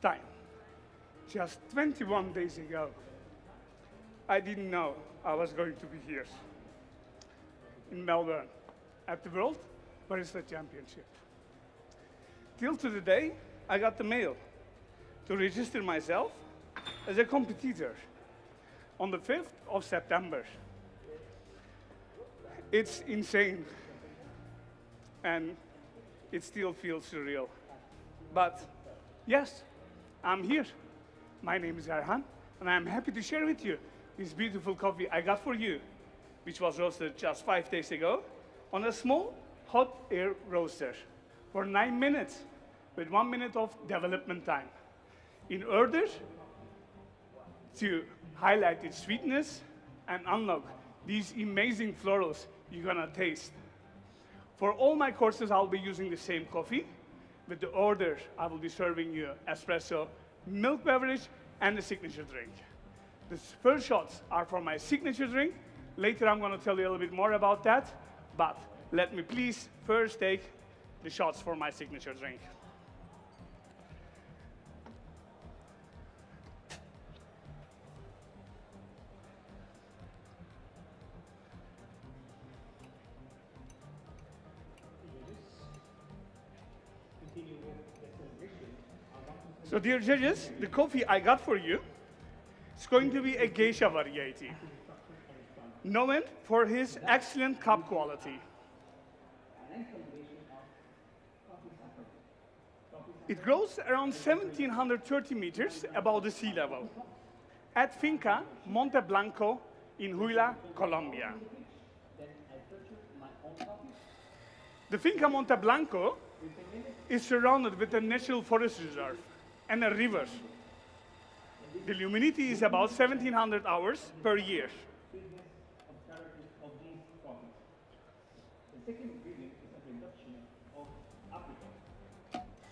time. Just 21 days ago, I didn't know I was going to be here in Melbourne at the World Barista Championship. Till to the day, I got the mail to register myself as a competitor on the 5th of September. It's insane, and it still feels surreal. But yes, I'm here. My name is Erhan, and I'm happy to share with you this beautiful coffee I got for you, which was roasted just 5 days ago on a small hot air roaster for 9 minutes with 1 minute of development time in order to highlight its sweetness and unlock these amazing florals you're gonna taste. For all my courses, I'll be using the same coffee. With the order, I will be serving you espresso, milk beverage, and the signature drink. The first shots are for my signature drink. Later, I'm gonna tell you a little bit more about that, but let me please first take the shots for my signature drink. So dear judges, the coffee I got for you is going to be a geisha variety, known for his excellent cup quality. It grows around 1,730 meters above the sea level at Finca Monte Blanco in Huila, Colombia. The Finca Monte Blanco is surrounded with a natural forest reserve and a river. The humidity is about 1,700 hours per year.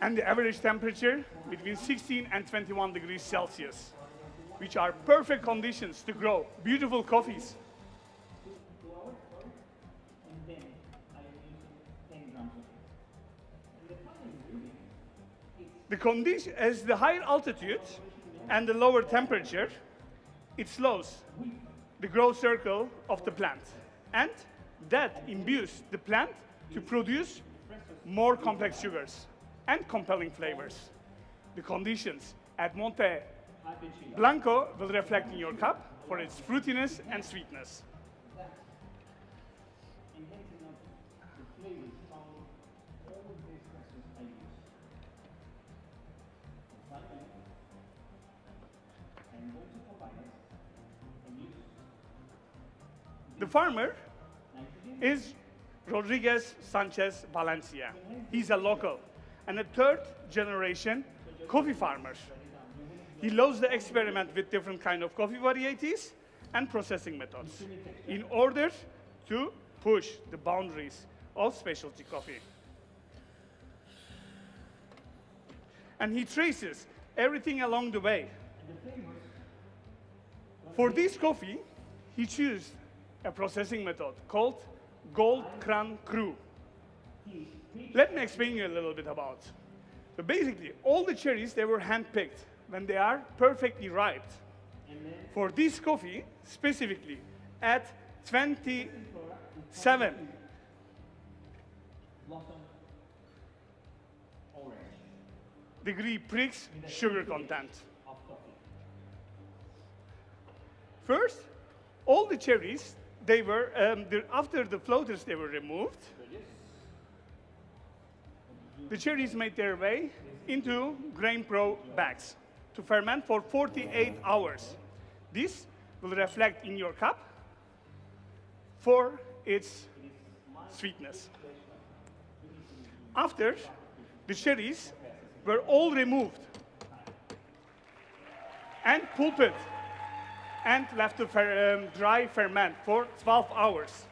And the average temperature between 16 and 21 degrees Celsius, which are perfect conditions to grow beautiful coffees. The condition, as the higher altitude and the lower temperature, it slows the growth circle of the plant. And that imbues the plant to produce more complex sugars and compelling flavors. The conditions at Monte Blanco will reflect in your cup for its fruitiness and sweetness. The farmer is Rodriguez Sanchez Valencia. He's a local and a third-generation coffee farmer. He loves to experiment with different kind of coffee varieties and processing methods in order to push the boundaries of specialty coffee. And he traces everything along the way. For this coffee, he chose a processing method called Gold Crown Crew. Let me explain you a little bit about. So basically, all the cherries, they were hand-picked when they are perfectly ripe. For this coffee, specifically, at 27 degree Brix sugar content. First, all the cherries, they were, after the floaters they were removed, the cherries made their way into Grain Pro bags to ferment for 48 hours. This will reflect in your cup for its sweetness. After, the cherries were all removed and pulped and left to dry ferment for 12 hours,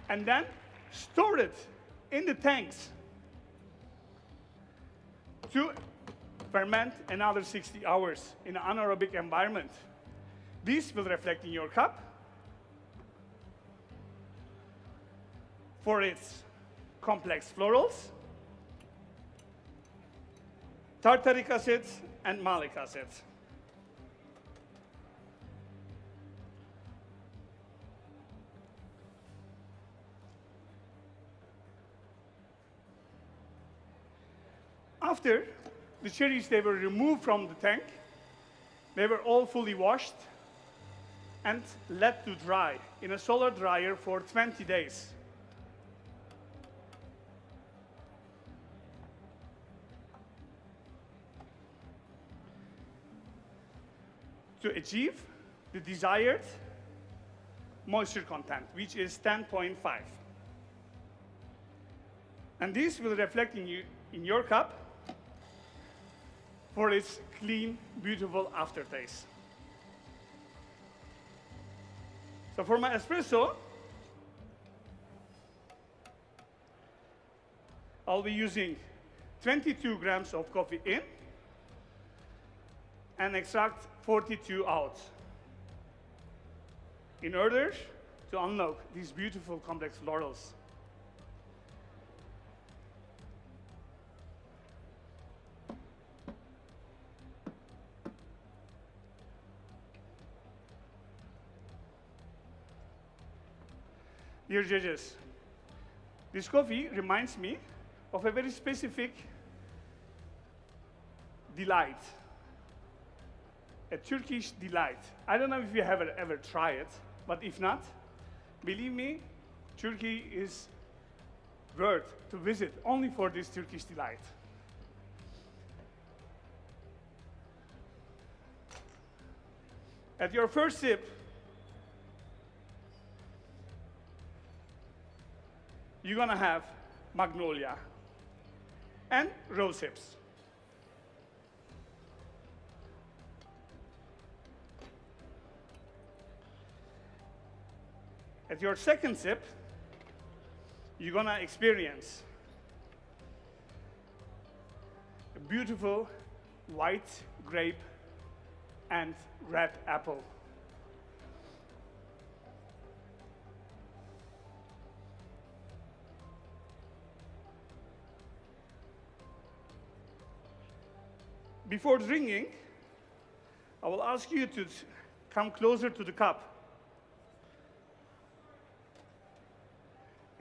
and then stored in the tanks to ferment another 60 hours in an anaerobic environment. This will reflect in your cup for its complex florals, tartaric acid, and malic acid. After the cherries, they were removed from the tank, they were all fully washed and let to dry in a solar dryer for 20 days. To achieve the desired moisture content, which is 10.5. And this will reflect in your cup for its clean, beautiful aftertaste. So for my espresso, I'll be using 22 grams of coffee in and extract 42 out in order to unlock these beautiful complex florals. Dear judges, this coffee reminds me of a very specific delight, a Turkish delight. I don't know if you have ever tried it, but if not, believe me, Turkey is worth to visit only for this Turkish delight. At your first sip, you're gonna have magnolia and rose hips. At your second sip, you're gonna experience a beautiful white grape and red apple. Before drinking, I will ask you to come closer to the cup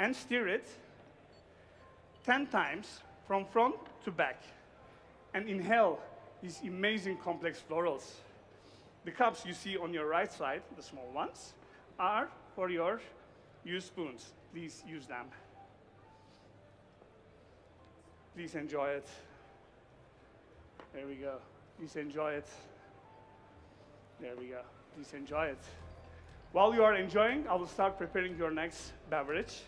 and stir it 10 times from front to back and inhale these amazing complex florals. The cups you see on your right side, the small ones, are for your used spoons. Please use them. Please enjoy it. There we go. Please enjoy it. There we go. Please enjoy it. While you are enjoying, I will start preparing your next beverage.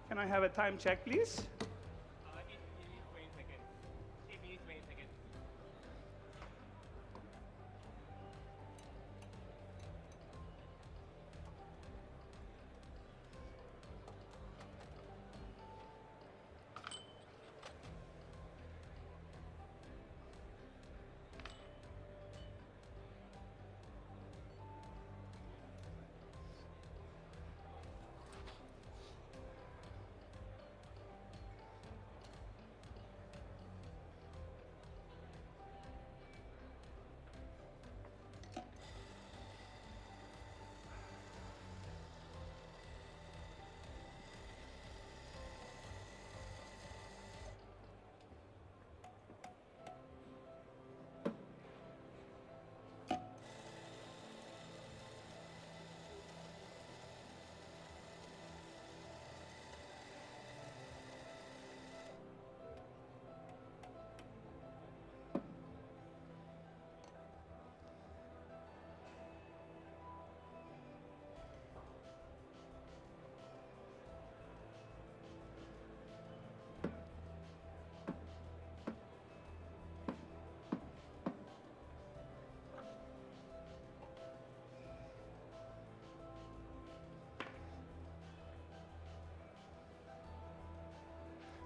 Can I have a time check, please? 8 minutes, 20 seconds. 8 minutes, 20 seconds.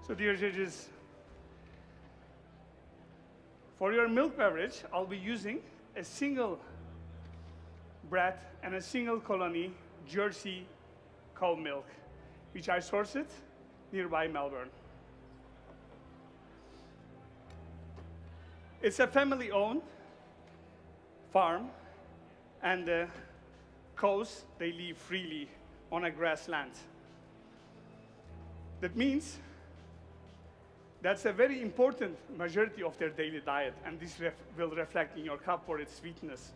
So dear judges, for your milk beverage, I'll be using a single bread, and a single colony Jersey cow milk, which I sourced nearby Melbourne. It's a family-owned farm, and the cows, they live freely on a grassland. That means that's a very important majority of their daily diet, and this will reflect in your cup for its sweetness.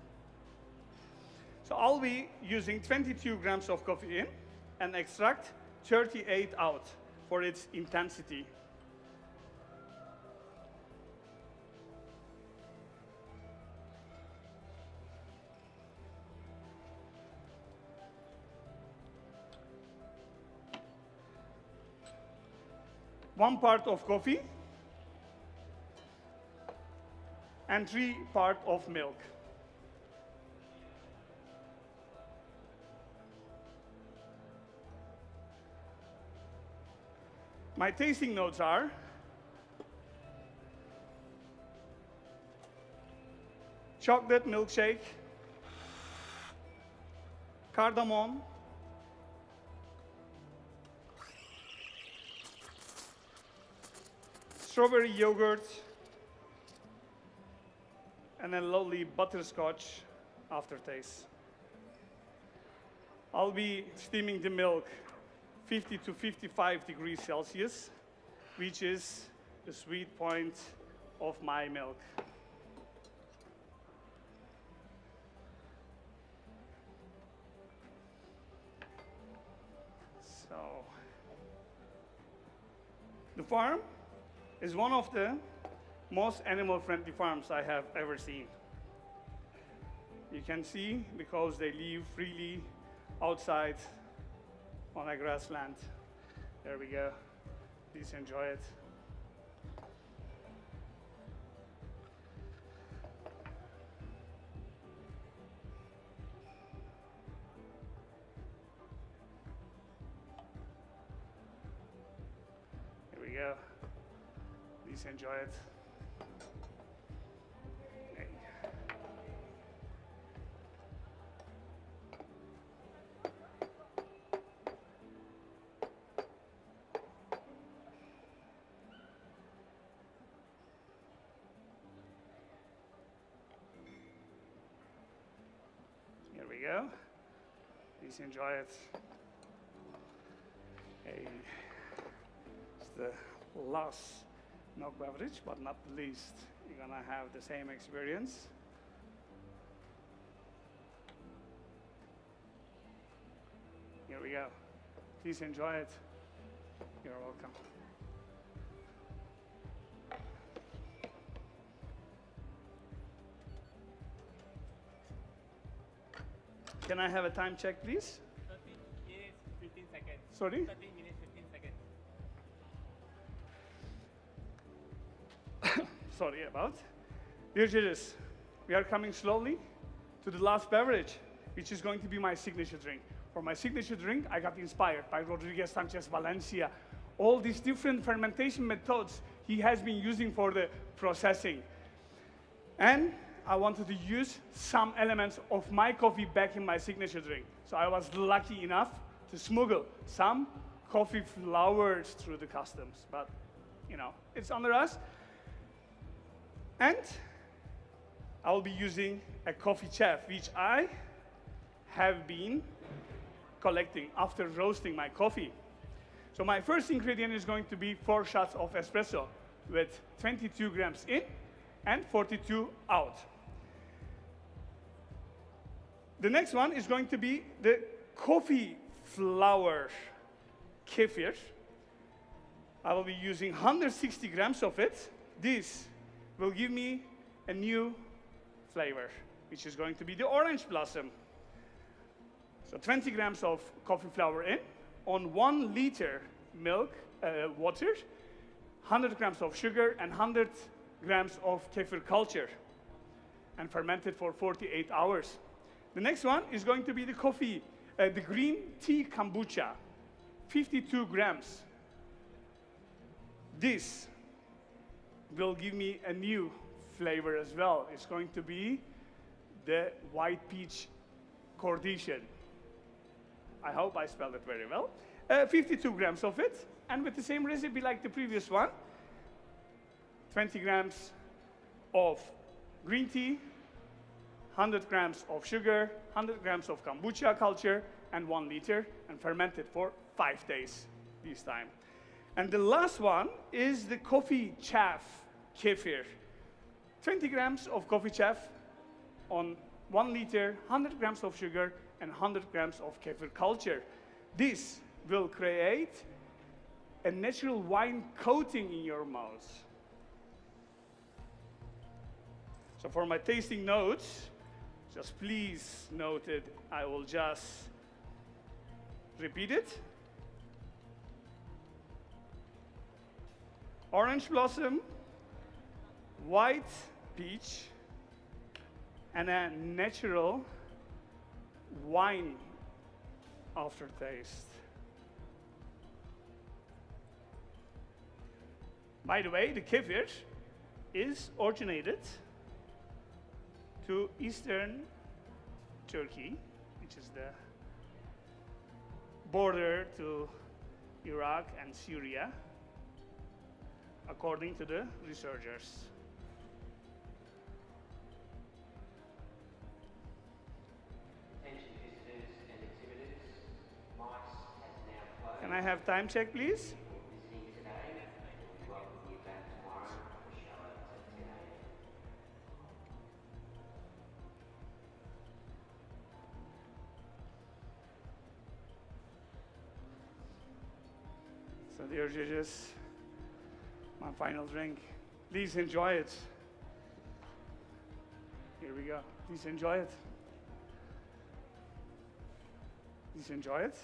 So I'll be using 22 grams of coffee in and extract 38 out for its intensity. One part of coffee and 3 parts of milk. My tasting notes are chocolate milkshake, cardamom, strawberry yogurt, and a lovely butterscotch aftertaste. I'll be steaming the milk 50 to 55 degrees Celsius, which is the sweet point of my milk. So, the farm is one of the most animal-friendly farms I have ever seen. You can see because they live freely outside on a grassland. There we go. Please enjoy it. Here we go. Please enjoy it. Hey. Here we go. Please enjoy it. Hey. It's the last milk beverage, but not the least. You're gonna have the same experience. Here we go. Please enjoy it. You're welcome. Can I have a time check, please? 30 minutes, 15 seconds. Sorry? 30 minutes, 15 seconds. Sorry about. Dear judges, we are coming slowly to the last beverage, which is going to be my signature drink. For my signature drink, I got inspired by Rodriguez Sanchez Valencia. All these different fermentation methods he has been using for the processing. And I wanted to use some elements of my coffee back in my signature drink. So I was lucky enough to smuggle some coffee flowers through the customs. But, you know, it's under us. And I'll be using a coffee chaff, which I have been collecting after roasting my coffee. So my first ingredient is going to be 4 shots of espresso with 22 grams in and 42 out. The next one is going to be the coffee flower kefir. I will be using 160 grams of it. This will give me a new flavor, which is going to be the orange blossom. So 20 grams of coffee flour in, on 1 liter milk, water, 100 grams of sugar, and 100 grams of kefir culture, and fermented for 48 hours. The next one is going to be the coffee, the green tea kombucha, 52 grams. This will give me a new flavor as well. It's going to be the white peach accordation. I hope I spelled it very well. 52 grams of it, and with the same recipe like the previous one, 20 grams of green tea, 100 grams of sugar, 100 grams of kombucha culture, and 1 liter, and fermented for 5 days this time. And the last one is the coffee chaff kefir. 20 grams of coffee chaff on 1 liter, 100 grams of sugar, and 100 grams of kefir culture. This will create a natural wine coating in your mouth. So for my tasting notes, just please note it. I will just repeat it. Orange blossom, white peach, and a natural wine aftertaste. By the way, the kefir is originated to Eastern Turkey, which is the border to Iraq and Syria, according to the researchers. Attention visitors and exhibitors, mics has now closed. Can I have time check, please? Visiting today, we welcome you back tomorrow for the show at 10 a.m. So dear judges, my final drink. Please enjoy it. Here we go. Please enjoy it. Please enjoy it.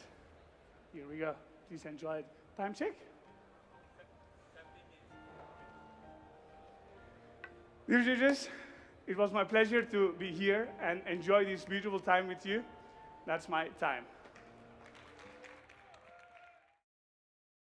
Here we go. Please enjoy it. Time check. Dear judges, it was my pleasure to be here and enjoy this beautiful time with you. That's my time.